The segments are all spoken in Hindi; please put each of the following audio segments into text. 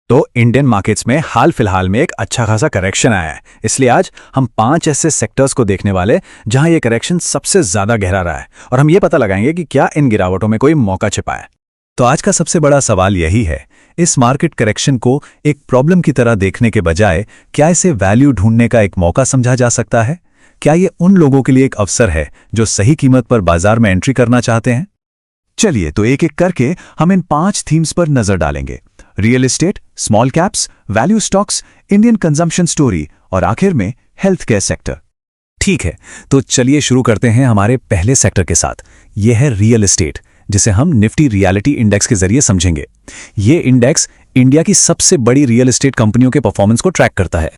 तो इंडियन मार्केट्स में हाल फिलहाल में एक अच्छा खासा करेक्शन आया है। इसलिए आज हम 5 ऐसे सेक्टर्स को देखने वाले जहां ये करेक्शन सबसे ज्यादा गहरा रहा है और हम ये पता लगाएंगे कि क्या इन गिरावटों में कोई मौका छिपा है। तो आज का सबसे बड़ा सवाल यही है, इस मार्केट करेक्शन को एक प्रॉब्लम की तरह देखने के बजाय क्या इसे वैल्यू ढूंढने का एक मौका समझा जा सकता है? क्या ये उन लोगों के लिए एक अवसर है जो सही कीमत पर बाजार में एंट्री करना चाहते हैं? चलिए तो एक एक करके हम इन 5 थीम्स पर नजर डालेंगे। Real estate, small caps, value stocks, Indian consumption story और आखिर में हेल्थ केयर सेक्टर। ठीक है, तो चलिए शुरू करते हैं हमारे पहले सेक्टर के साथ। यह है रियल एस्टेट, जिसे हम निफ्टी रियलिटी इंडेक्स के जरिए समझेंगे। ये इंडेक्स इंडिया की सबसे बड़ी रियल एस्टेट कंपनियों के परफॉर्मेंस को ट्रैक करता है।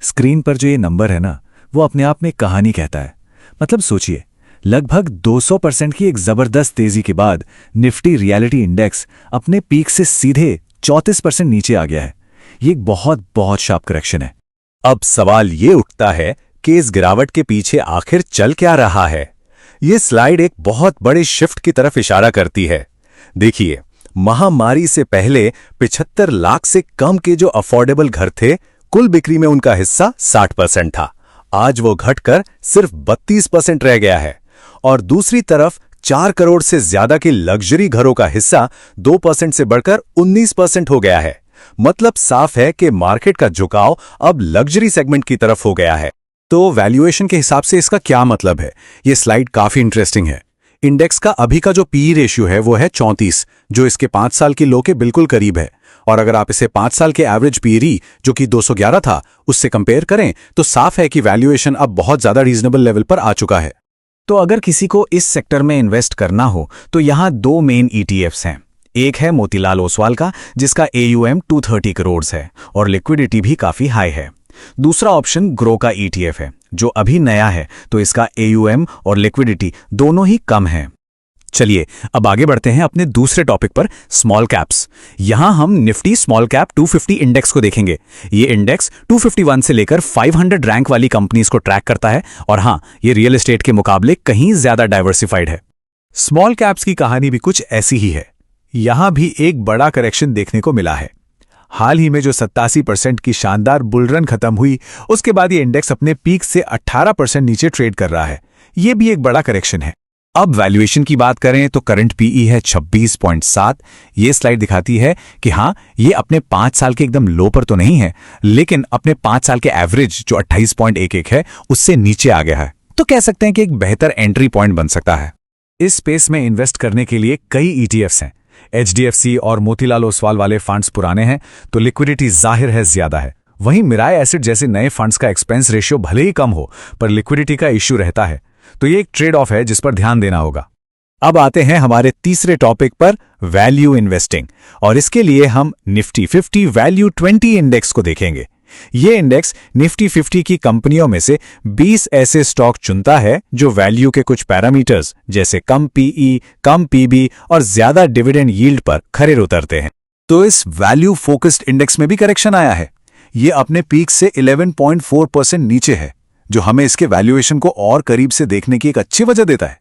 स्क्रीन पर जो ये नंबर है ना, वो अपने आप में कहानी कहता है। मतलब सोचिए, लगभग 200% की एक जबरदस्त तेजी के बाद निफ्टी रियलिटी इंडेक्स अपने पीक से सीधे 34% नीचे आ गया है। ये एक बहुत बहुत शार्प करेक्शन है। अब सवाल ये उठता है कि इस गिरावट के पीछे आखिर चल क्या रहा है। ये स्लाइड एक बहुत बड़े शिफ्ट की तरफ इशारा करती है। देखिए, महामारी से पहले 75 लाख से कम के जो अफोर्डेबल घर थे, कुल बिक्री में उनका हिस्सा 60% था। आज वो घटकर सिर्फ 32% रह गया है। और दूसरी तरफ 4 करोड़ से ज्यादा के लग्जरी घरों का हिस्सा 2% से बढ़कर 19% हो गया है। मतलब साफ है कि मार्केट का झुकाव अब लग्जरी सेगमेंट की तरफ हो गया है। तो वैल्यूएशन के हिसाब से इसका क्या मतलब है? ये स्लाइड काफी इंटरेस्टिंग है। इंडेक्स का अभी का जो पीई रेशियो है वो है 34, जो इसके 5 साल की लो के बिल्कुल करीब है। और अगर आप इसे 5 साल के एवरेज पीई जो कि 211 था, उससे कंपेयर करें तो साफ है कि वैल्यूएशन अब बहुत ज्यादा रीजनेबल लेवल पर आ चुका है। तो अगर किसी को इस सेक्टर में इन्वेस्ट करना हो तो यहां 2 मेन ETFs हैं। एक है मोतीलाल ओसवाल का, जिसका AUM 230 करोड़ है और लिक्विडिटी भी काफी हाई है। दूसरा ऑप्शन ग्रो का ETF है, जो अभी नया है, तो इसका AUM और लिक्विडिटी दोनों ही कम है। चलिए अब आगे बढ़ते हैं अपने दूसरे टॉपिक पर, स्मॉल कैप्स। यहां हम निफ्टी स्मॉल कैप 250 इंडेक्स को देखेंगे। ये इंडेक्स 251 से लेकर 500 रैंक वाली कंपनीज को ट्रैक करता है और हां, ये रियल एस्टेट के मुकाबले कहीं ज्यादा डाइवर्सिफाइड है। स्मॉल कैप्स की कहानी भी कुछ ऐसी ही है। यहां भी एक बड़ा करेक्शन देखने को मिला है। हाल ही में जो 87% की शानदार बुलरन खत्म हुई, उसके बाद ये इंडेक्स अपने पीक से 18% नीचे ट्रेड कर रहा है। ये भी एक बड़ा करेक्शन है। अब वैल्यूएशन की बात करें तो करंट पीई है 26.7। ये स्लाइड दिखाती है कि हां, ये अपने 5 साल के एकदम लो पर तो नहीं है, लेकिन अपने 5 साल के एवरेज जो 28.11 है, उससे नीचे आ गया है। तो कह सकते हैं कि एक बेहतर एंट्री पॉइंट बन सकता है। इस स्पेस में इन्वेस्ट करने के लिए कई ETFs हैं। HDFC और मोतीलाल ओसवाल वाले फंड्स पुराने हैं, तो लिक्विडिटी जाहिर है ज्यादा है। वहीं मिराय एसिड जैसे नए फंड्स का एक्सपेंस रेशियो भले ही कम हो, पर लिक्विडिटी का इश्यू रहता है। तो ये एक ट्रेड ऑफ है जिस पर ध्यान देना होगा। अब आते हैं हमारे तीसरे टॉपिक पर, वैल्यू इन्वेस्टिंग। और इसके लिए हम निफ्टी 50 वैल्यू 20 इंडेक्स को देखेंगे। ये इंडेक्स निफ्टी 50 की कंपनियों में से 20 ऐसे स्टॉक चुनता है जो वैल्यू के कुछ पैरामीटर्स जैसे कम पीई, कम पीबी और ज्यादा डिविडेंड यील्ड पर खरे उतरते हैं। तो इस वैल्यू फोकस्ड इंडेक्स में भी करेक्शन आया है। ये अपने पीक से 11.4% नीचे है, जो हमें इसके वैल्यूएशन को और करीब से देखने की एक अच्छी वजह देता है।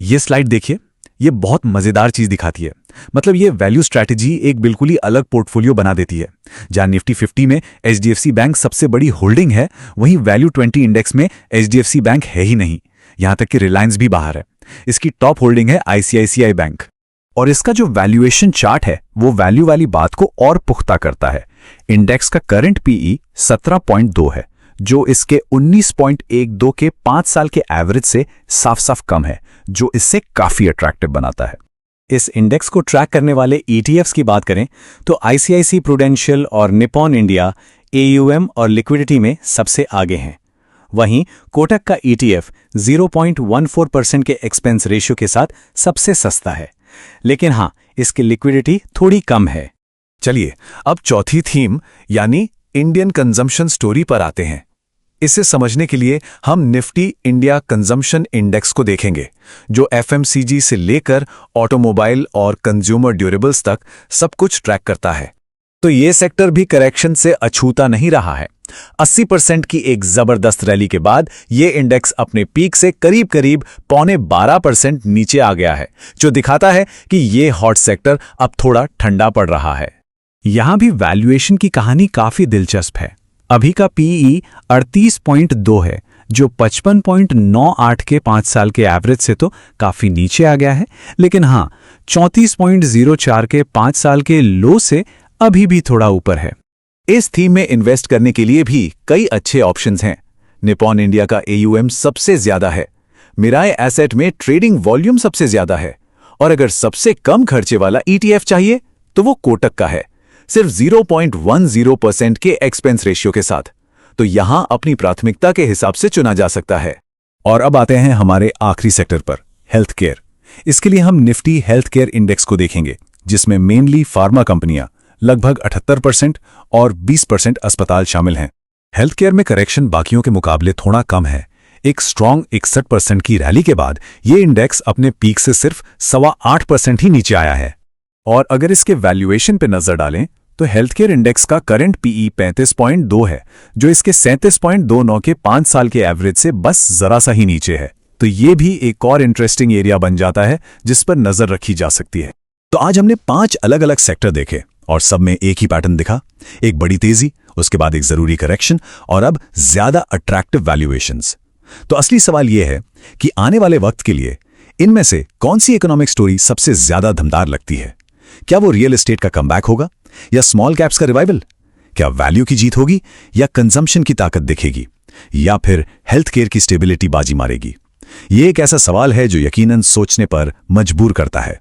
ये स्लाइड देखिए, ये बहुत मजेदार चीज दिखाती है। मतलब ये वैल्यू स्ट्रैटेजी एक बिल्कुल ही अलग पोर्टफोलियो बना देती है। जहां निफ्टी 50 में HDFC बैंक सबसे बड़ी होल्डिंग है, वहीं वैल्यू 20 इंडेक्स में HDFC बैंक है ही नहीं। यहां तक कि रिलायंस भी बाहर है। इसकी टॉप होल्डिंग है ICICI बैंक। और इसका जो वैल्यूएशन चार्ट है, वो वैल्यू वाली बात को और पुख्ता करता है। इंडेक्स का करंट पीई 17.2 है, जो इसके 19.12 के 5 साल के एवरेज से साफ साफ कम है, जो इससे काफी अट्रैक्टिव बनाता है। इस इंडेक्स को ट्रैक करने वाले ETFs की बात करें तो ICICI प्रूडेंशियल और निपॉन इंडिया AUM और लिक्विडिटी में सबसे आगे हैं। वहीं कोटक का ETF 0.14% के एक्सपेंस रेशियो के साथ सबसे सस्ता है, लेकिन हां, इसकी लिक्विडिटी थोड़ी कम है। चलिए अब चौथी थीम यानी इंडियन कंजम्पशन स्टोरी पर आते हैं। इसे समझने के लिए हम निफ्टी इंडिया कंजम्पशन इंडेक्स को देखेंगे, जो FMCG से लेकर ऑटोमोबाइल और कंज्यूमर ड्यूरेबल्स तक सब कुछ ट्रैक करता है। तो ये सेक्टर भी करेक्शन से अछूता नहीं रहा है। 80% की एक जबरदस्त रैली के बाद ये इंडेक्स अपने पीक से करीब करीब 12.25% नीचे आ गया है, जो दिखाता है कि ये हॉट सेक्टर अब थोड़ा ठंडा पड़ रहा है। यहां भी वैल्यूएशन की कहानी काफी दिलचस्प है। अभी का पीई 38.2 है, जो 55.98 के 5 साल के एवरेज से तो काफी नीचे आ गया है, लेकिन हां 34.04 के 5 साल के लो से अभी भी थोड़ा ऊपर है। इस थीम में इन्वेस्ट करने के लिए भी कई अच्छे ऑप्शंस हैं। निपॉन इंडिया का AUM सबसे ज्यादा है, मिराय एसेट में ट्रेडिंग वॉल्यूम सबसे ज्यादा है, और अगर सबसे कम खर्चे वाला ETF चाहिए तो वो कोटक का है, सिर्फ 0.10% के एक्सपेंस रेशियो के साथ। तो यहां अपनी प्राथमिकता के हिसाब से चुना जा सकता है। और अब आते हैं हमारे आखिरी सेक्टर पर, हेल्थ केयर। इसके लिए हम निफ्टी हेल्थ केयर इंडेक्स को देखेंगे, जिसमें मेनली फार्मा कंपनियां लगभग 78% और 20% अस्पताल शामिल हैं। हेल्थ केयर में करेक्शन बाकियों के मुकाबले थोड़ा कम है। एक स्ट्रॉन्ग 61% की रैली के बाद ये इंडेक्स अपने पीक से सिर्फ 8.25% ही नीचे आया है। और अगर इसके वैल्यूएशन पे नजर डालें तो हेल्थ केयर इंडेक्स का करंट पीई 35.2 है, जो इसके 37.29 के 5 साल के एवरेज से बस जरा सा ही नीचे है। तो ये भी एक और इंटरेस्टिंग एरिया बन जाता है जिस पर नजर रखी जा सकती है। तो आज हमने 5 अलग अलग सेक्टर देखे और सब में एक ही पैटर्न दिखा, एक बड़ी तेजी, उसके बाद एक जरूरी करेक्शन और अब ज्यादा अट्रैक्टिव वैल्यूएशंस। तो असली सवाल यह है कि आने वाले वक्त के लिए इनमें से कौन सी इकोनॉमिक स्टोरी सबसे ज्यादा दमदार लगती है? क्या वो रियल एस्टेट का कमबैक होगा या स्मॉल कैप्स का रिवाइवल? क्या वैल्यू की जीत होगी या कंजम्पशन की ताकत दिखेगी, या फिर हेल्थ केयर की स्टेबिलिटी बाजी मारेगी? ये एक ऐसा सवाल है जो यकीनन सोचने पर मजबूर करता है।